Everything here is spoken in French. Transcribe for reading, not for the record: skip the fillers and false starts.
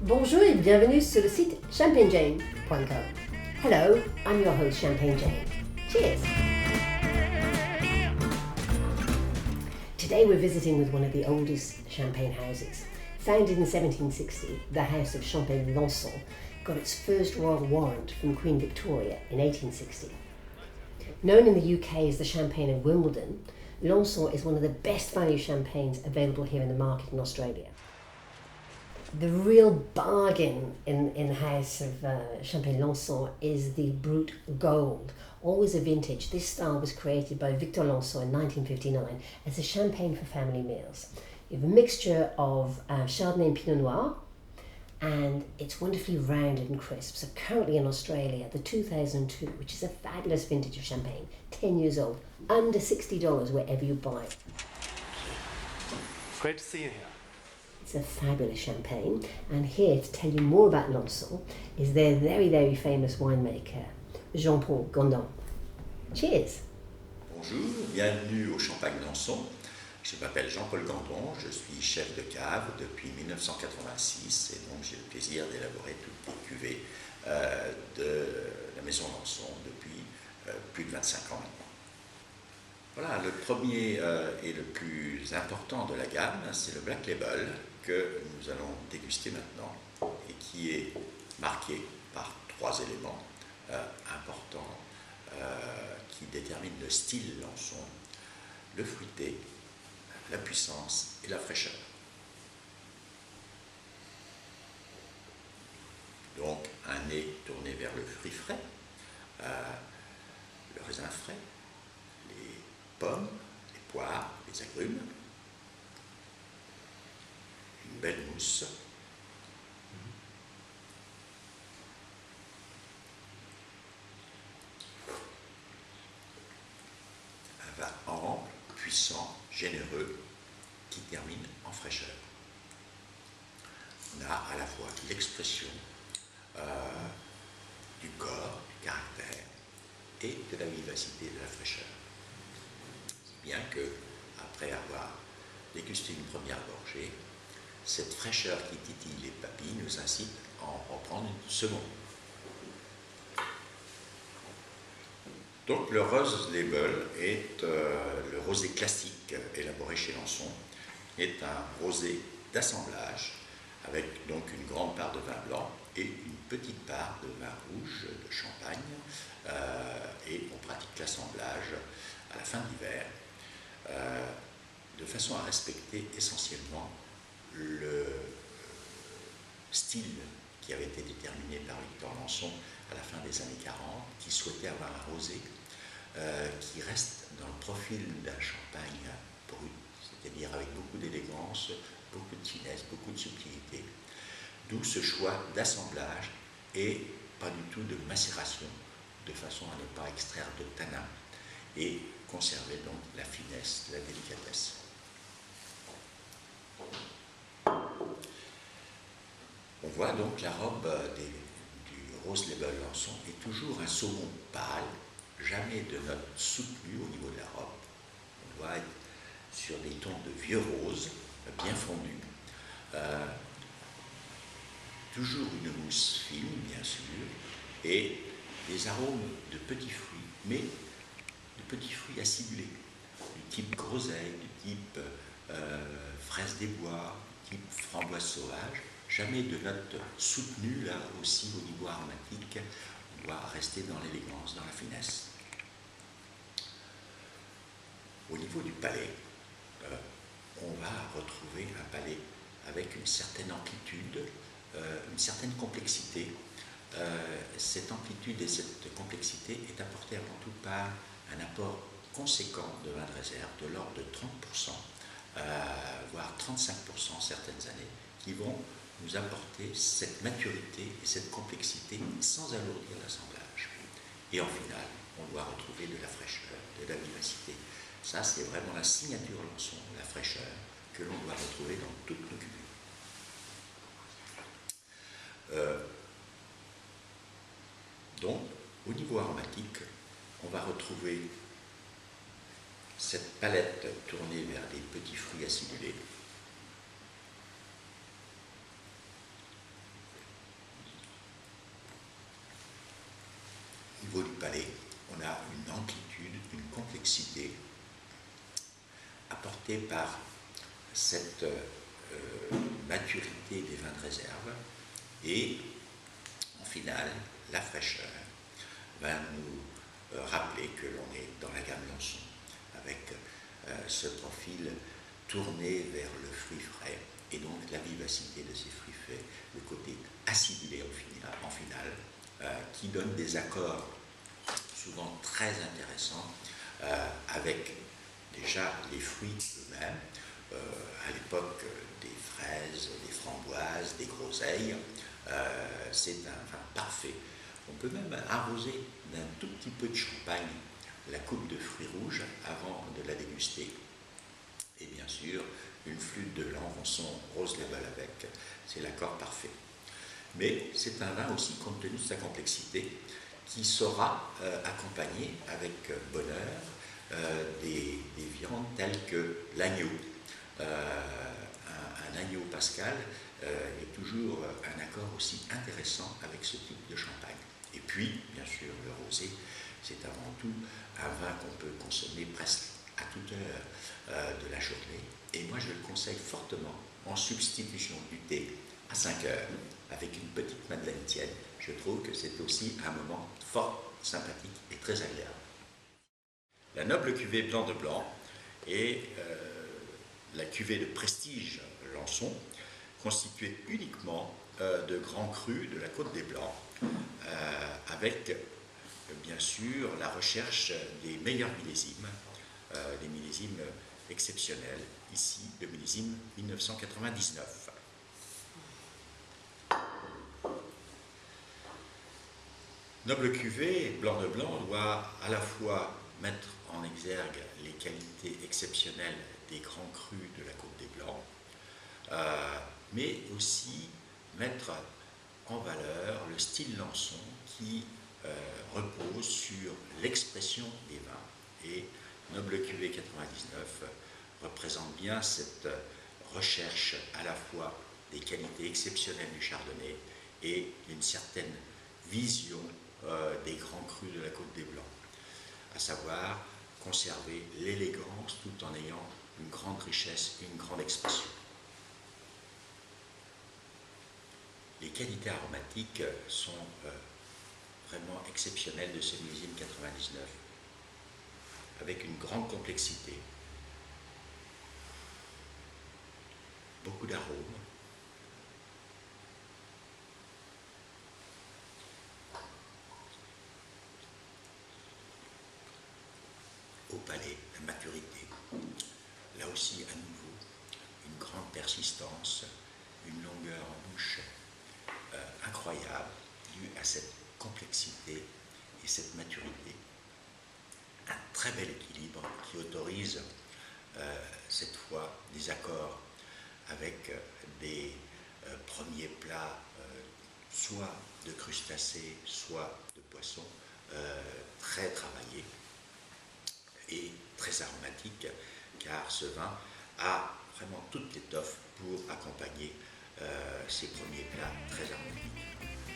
Bonjour et bienvenue sur le site champagnejane.com. Hello, I'm your host Champagne Jane. Cheers! Today we're visiting with one of the oldest champagne houses. Founded in 1760, the House of Champagne-Lançon got its first royal warrant from Queen Victoria in 1860. Known in the UK as the Champagne of Wimbledon, Lançon is one of the best value champagnes available here in the market in Australia. The real bargain in the House of Champagne-Lançon is the Brut Gold, always a vintage. This style was created by Victor Lançon in 1959 as a champagne for family meals. You have a mixture of Chardonnay and Pinot Noir, and it's wonderfully rounded and crisp. So currently in Australia, the 2002, which is a fabulous vintage of champagne, 10 years old, under $60 wherever you buy it. Great to see you here. It's a fabulous champagne, and here to tell you more about Lançon is their very, very famous winemaker, Jean-Paul Gandon. Cheers! Bonjour, bienvenue au Champagne Lançon. Je m'appelle Jean-Paul Gandon, je suis chef de cave depuis 1986 et donc j'ai le plaisir d'élaborer toutes les cuvées de la maison Lançon depuis plus de 25 ans maintenant. Voilà, le premier et le plus important de la gamme, c'est le Black Label que nous allons déguster maintenant et qui est marqué par trois éléments importants qui déterminent le style Lançon: le fruité, la puissance et la fraîcheur. Donc un nez tourné vers le fruit frais, le raisin frais, les pommes, les poires, les agrumes, une belle mousse, un vin ample, puissant, généreux, qui termine en fraîcheur. On a à la fois l'expression du corps, du caractère et de la vivacité, de la fraîcheur. Bien que, après avoir dégusté une première gorgée, cette fraîcheur qui titille les papilles nous incite à en reprendre une seconde. Donc le Rose Label est le rosé classique élaboré chez Lançon, est un rosé d'assemblage avec donc une grande part de vin blanc et une petite part de vin rouge, de champagne, et on pratique l'assemblage à la fin de l'hiver de façon à respecter essentiellement le style qui avait été déterminé par Victor Lançon à la fin des années 40, qui souhaitait avoir un rosé qui reste dans le profil d'un champagne brut, c'est-à-dire avec beaucoup d'élégance, beaucoup de finesse, beaucoup de subtilité. D'où ce choix d'assemblage et pas du tout de macération, de façon à ne pas extraire de tanin et conserver donc la finesse, la délicatesse. On voit donc la robe du Rose Label Lançon est toujours un saumon pâle, jamais de notes soutenues au niveau de la robe. On doit être sur des tons de vieux rose, bien fondus. Toujours une mousse fine, bien sûr, et des arômes de petits fruits, mais de petits fruits acidulés, du type groseille, du type fraise des bois, du type framboise sauvage. Jamais de notes soutenues, là aussi au niveau aromatique, on doit rester dans l'élégance, dans la finesse. Au niveau du palais, on va retrouver un palais avec une certaine amplitude, une certaine complexité. Cette amplitude et cette complexité est apportée avant tout par un apport conséquent de vin de réserve, de l'ordre de 30%, voire 35% certaines années, qui vont nous apporter cette maturité et cette complexité sans alourdir l'assemblage. Et en finale, on doit retrouver de la fraîcheur, de la vivacité. Ça, c'est vraiment la signature Lançon, la fraîcheur, que l'on doit retrouver dans toutes nos cuvées. Donc, au niveau aromatique, on va retrouver cette palette tournée vers des petits fruits acidulés, palais, on a une amplitude, une complexité apportée par cette maturité des vins de réserve et en finale, la fraîcheur va nous rappeler que l'on est dans la gamme Lançon avec ce profil tourné vers le fruit frais et donc la vivacité de ces fruits frais, le côté acidulé en finale, qui donne des accords souvent très intéressants avec déjà les fruits eux-mêmes, à l'époque des fraises, des framboises, des groseilles, c'est un vin parfait. On peut même arroser d'un tout petit peu de champagne la coupe de fruits rouges avant de la déguster. Et bien sûr, une flûte de Lançon rose label avec, c'est l'accord parfait. Mais c'est un vin aussi, compte tenu de sa complexité, qui saura accompagner avec bonheur des viandes telles que l'agneau. Un agneau pascal est toujours un accord aussi intéressant avec ce type de champagne. Et puis, bien sûr, le rosé, c'est avant tout un vin qu'on peut consommer presque à toute heure de la journée. Et moi, je le conseille fortement en substitution du thé à 5 heures, avec une petite madeleine tiède. Je trouve que c'est aussi un moment fort sympathique et très agréable. La noble cuvée Blanc de Blanc est la cuvée de prestige Lançon, constituée uniquement de grands crus de la Côte des Blancs, avec bien sûr la recherche des meilleurs millésimes, des millésimes exceptionnels, ici le millésime 1999. Noble cuvée Blanc de Blanc doit à la fois mettre en exergue les qualités exceptionnelles des grands crus de la Côte des Blancs, mais aussi mettre en valeur le style Lançon qui repose sur l'expression des vins. Et Noble cuvée 99 représente bien cette recherche à la fois des qualités exceptionnelles du chardonnay et d'une certaine vision des grands crus de la Côte des Blancs, à savoir conserver l'élégance tout en ayant une grande richesse et une grande expression. Les qualités aromatiques sont vraiment exceptionnelles de ce millésime 99, avec une grande complexité, beaucoup d'arômes, au palais, la maturité. Là aussi, à nouveau, une grande persistance, une longueur en bouche incroyable, due à cette complexité et cette maturité. Un très bel équilibre qui autorise cette fois des accords avec des premiers plats, soit de crustacés, soit de poissons, très travaillés et très aromatique, car ce vin a vraiment toute l'étoffe pour accompagner ces premiers plats très aromatiques.